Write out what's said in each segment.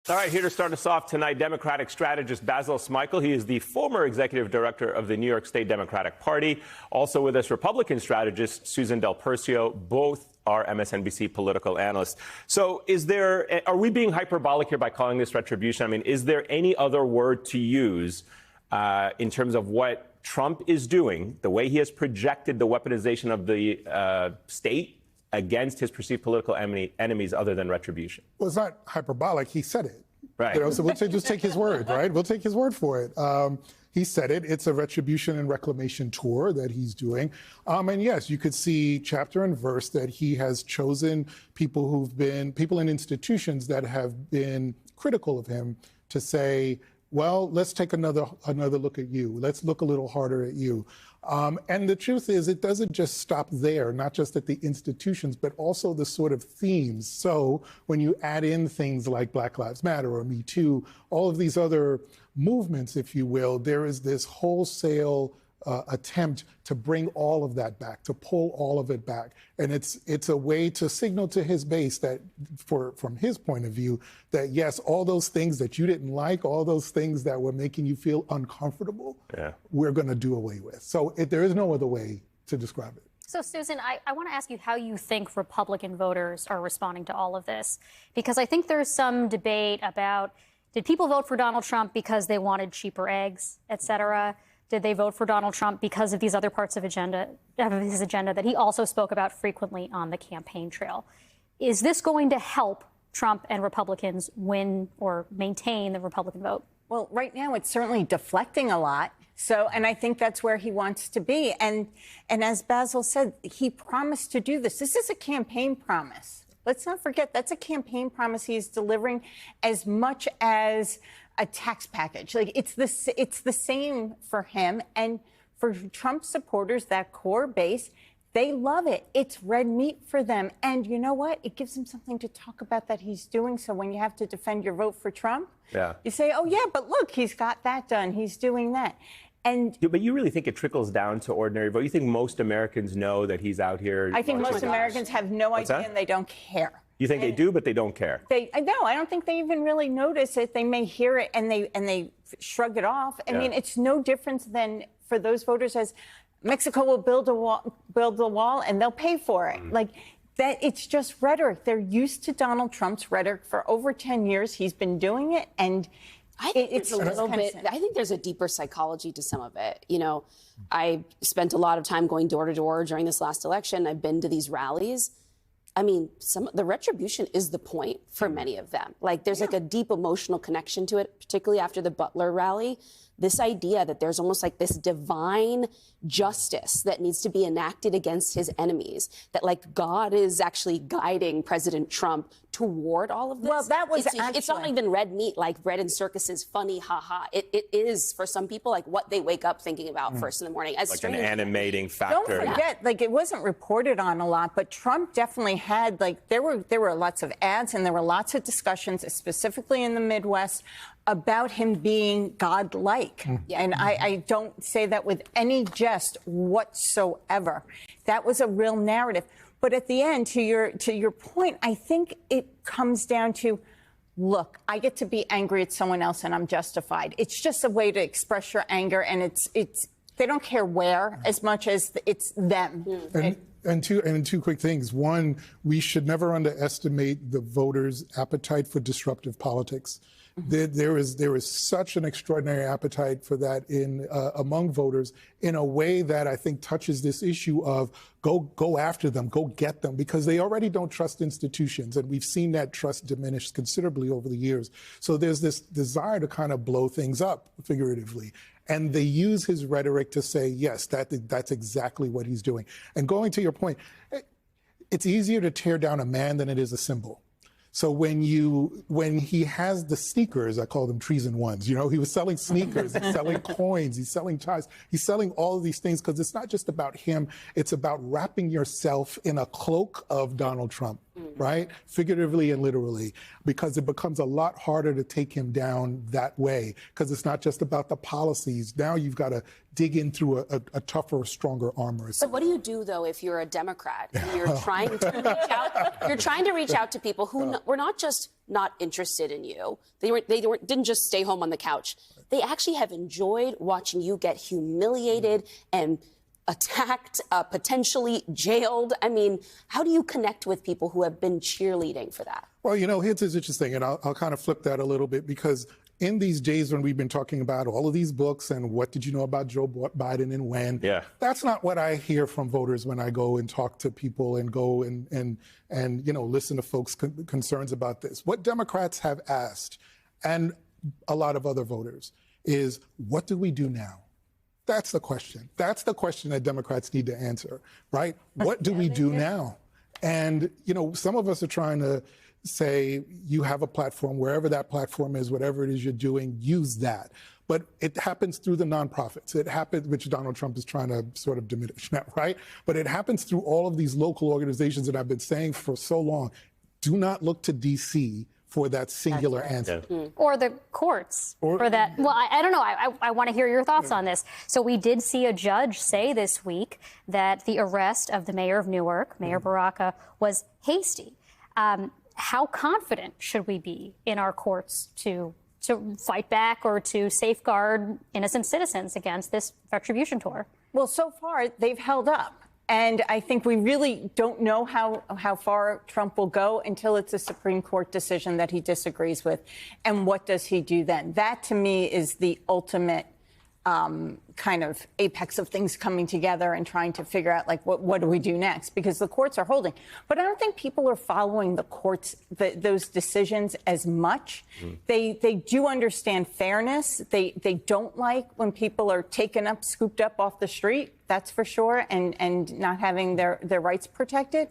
All right, here to start us off tonight, Democratic strategist Basil Smikle. He is the former executive director of the New York State Democratic Party. Also with us, Republican strategist Susan Del Percio. Both are MSNBC political analysts. So are we being hyperbolic here by calling this retribution? I mean, is there any other word to use in terms of what Trump is doing, the way he has projected the weaponization of the state against his perceived political enemies other than retribution? Well, it's not hyperbolic. He said it. Right. So we'll just take his word, right? We'll take his word for it. He said it. It's a retribution and reclamation tour that he's doing. And yes, you could see chapter and verse that he has chosen people in institutions that have been critical of him to say, well, let's take another look at you. Let's look a little harder at you. And the truth is, it doesn't just stop there, not just at the institutions, but also the sort of themes. So when you add in things like Black Lives Matter or Me Too, all of these other movements, if you will, there is this wholesale attempt to bring all of that back, to pull all of it back. And it's a way to signal to his base that, from his point of view, that yes, all those things that you didn't like, all those things that were making you feel uncomfortable, we're going to do away with. So there is no other way to describe it. So, Susan, I want to ask you how you think Republican voters are responding to all of this, because I think there's some debate about, did people vote for Donald Trump because they wanted cheaper eggs, et cetera? Did they vote for Donald Trump because of these other parts of his agenda that he also spoke about frequently on the campaign trail? Is this going to help Trump and Republicans win or maintain the Republican vote? Well, right now it's certainly deflecting a lot. So, and I think that's where he wants to be. And as Basil said, he promised to do this. This is a campaign promise. Let's not forget that's a campaign promise he is delivering as much as a tax package. Like it's the same for him and for Trump supporters, that core base. They love it. It's red meat for them. And you know what? It gives them something to talk about that he's doing. So when you have to defend your vote for Trump, you say, oh, yeah, but look, he's got that done. He's doing that. But you really think it trickles down to ordinary vote? You think most Americans know that he's out here? I think most Americans have no idea and they don't care. You think they do, but they don't care? No, I don't think they even really notice it. They may hear it and they shrug it off. I mean, it's no different than for those voters as Mexico will build the wall and they'll pay for it. Like that, it's just rhetoric. They're used to Donald Trump's rhetoric for over 10 years. He's been doing it, and I think it's a little bit. I think there's a deeper psychology to some of it. You know, I spent a lot of time going door to door during this last election. I've been to these rallies. I mean, the retribution is the point for many of them. Like, there's like a deep emotional connection to it, particularly after the Butler rally. This idea that there's almost like this divine justice that needs to be enacted against his enemies, that like God is actually guiding President Trump toward all of this. Well, that was it's not even red meat, like bread and circuses, funny, haha. It is, for some people, like what they wake up thinking about first in the morning. As like an animating factor. Don't forget, like it wasn't reported on a lot, but Trump definitely had, like, there were lots of ads and there were lots of discussions, specifically in the Midwest, about him being godlike. And I don't say that with any jest whatsoever. That was a real narrative. But at the end, to your point, I think it comes down to, look, I get to be angry at someone else and I'm justified. It's just a way to express your anger, and it's they don't care where as much as it's them. And two quick things. One, we should never underestimate the voters' appetite for disruptive politics. There is such an extraordinary appetite for that among voters in a way that I think touches this issue of go after them, go get them, because they already don't trust institutions, and we've seen that trust diminish considerably over the years. So there's this desire to kind of blow things up, figuratively. And they use his rhetoric to say, yes, that's exactly what he's doing. And going to your point, it's easier to tear down a man than it is a symbol. So when he has the sneakers, I call them treason ones, you know, he was selling sneakers, he's selling coins, he's selling ties, he's selling all of these things, because it's not just about him, it's about wrapping yourself in a cloak of Donald Trump. right? Figuratively and literally, because it becomes a lot harder to take him down that way, because it's not just about the policies. Now you've got to dig in through a tougher, stronger armor. So what do you do, though, if you're a Democrat and you're trying to reach out? You're trying to reach out to people who were not just not interested in you. Didn't just stay home on the couch. They actually have enjoyed watching you get humiliated and attacked, potentially jailed. I mean, how do you connect with people who have been cheerleading for that? Well, here's interesting, and I'll kind of flip that a little bit, because in these days when we've been talking about all of these books and what did you know about Joe Biden and when, that's not what I hear from voters when I go and talk to people and go and listen to folks' concerns about this. What Democrats have asked, and a lot of other voters, is what do we do now? That's the question. That's the question that Democrats need to answer, right? What do we do now? And, some of us are trying to say, you have a platform, wherever that platform is, whatever it is you're doing, use that. But it happens through the nonprofits. It happens, which Donald Trump is trying to sort of diminish now, right? But it happens through all of these local organizations that I've been saying for so long. Do not look to D.C. for that singular answer. Or the courts for that. Well, I don't know. I want to hear your thoughts on this. So we did see a judge say this week that the arrest of the mayor of Newark, Mayor Baraka, was hasty. How confident should we be in our courts to fight back or to safeguard innocent citizens against this retribution tour? Well, so far, they've held up. And I think we really don't know how far Trump will go until it's a Supreme Court decision that he disagrees with. And what does he do then? That, to me, is the ultimate kind of apex of things coming together and trying to figure out, like, what do we do next? Because the courts are holding. But I don't think people are following the courts, those decisions as much. They do understand fairness. They don't like when people are scooped up off the street, that's for sure, and not having their rights protected.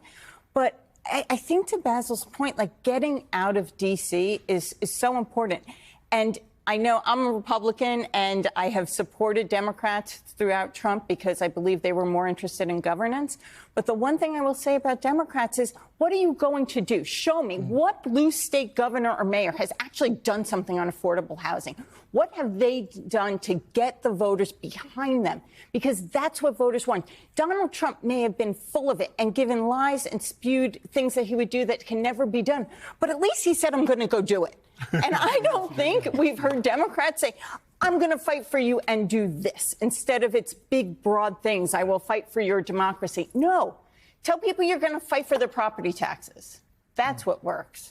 But I think, to Basil's point, like, getting out of D.C. is so important. And I know I'm a Republican, and I have supported Democrats throughout Trump because I believe they were more interested in governance. But the one thing I will say about Democrats is, what are you going to do? Show me what blue state governor or mayor has actually done something on affordable housing. What have they done to get the voters behind them? Because that's what voters want. Donald Trump may have been full of it and given lies and spewed things that he would do that can never be done. But at least he said, I'm going to go do it. And I don't think we've heard Democrats say, I'm going to fight for you and do this. Instead of its big, broad things, I will fight for your democracy. No. Tell people you're going to fight for their property taxes. That's what works.